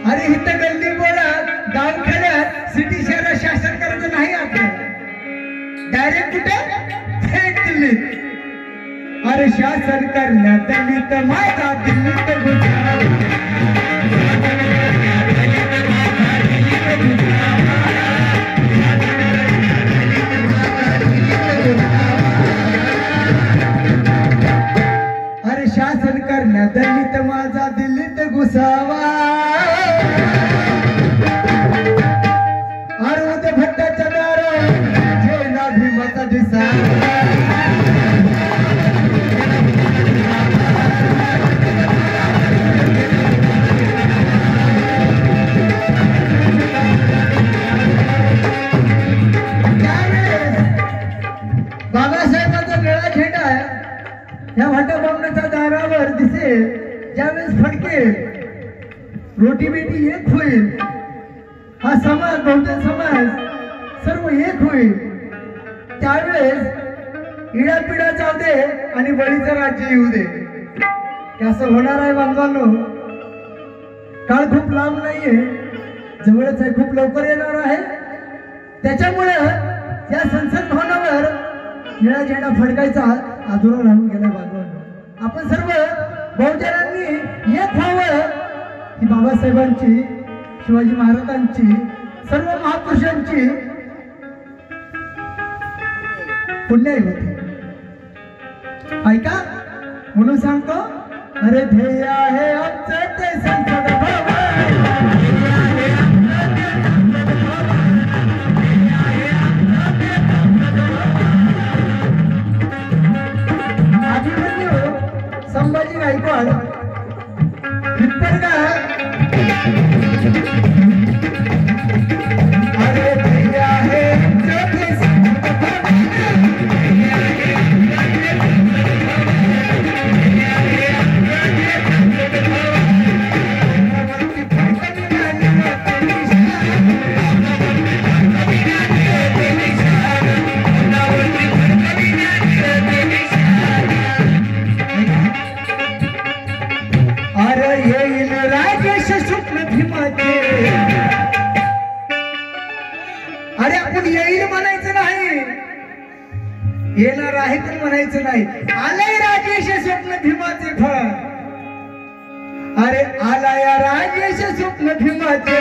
अरे इथं गल्ली बोळात गावखेड्यात सिटी शहरात शासन करायचं नाही आपल्याला, डायरेक्ट कुठे थेट दिल्लीत. अरे शासन करण्यात दलित माझा दिल्लीत गुजरात. अरे शासन करण्यात दलित माझा दिल्लीत घुसावा. अरुद भट्टाच्या दारात झेला भीमाचा दिसा. बाबासाहेबांचा निळा झेंडा या भट्टाबामणाच्या दारावर दिसेल, ज्यावेळेस फडके रोटी बेटी एक होईल, हा समाज बहुजन समाज सर्व एक होईल, त्यावेळेस इडापिडा जाऊ दे आणि बळीचं राज्य येऊ दे. असं होणार आहे बांधवांनो. काळ खूप लांब नाहीये, जवळच आहे, खूप लवकर येणार आहे. त्याच्यामुळे या संसद भवनावर निळा झेंडा फडकायचा अधुरा राहून गेला बांधवांनो. आपण सर्व बहुजनांनी एक व्हावं ही बाबासाहेबांची, शिवाजी महाराजांची, सर्व महापुरुषांची पुण्याई होती. ऐका म्हणून सांगतो, अरे ध्येय आहे आमचं ते संसद भवन. संभाजी गायकवाड हिप्परगा. अरे ध्येय आहे अरे आपण येईल म्हणायचं नाही, येणार आहे पण म्हणायचं नाही. आलंय राजेश स्वप्न भीमाचे फळ. अरे आला या राजेश स्वप्न भीमाचे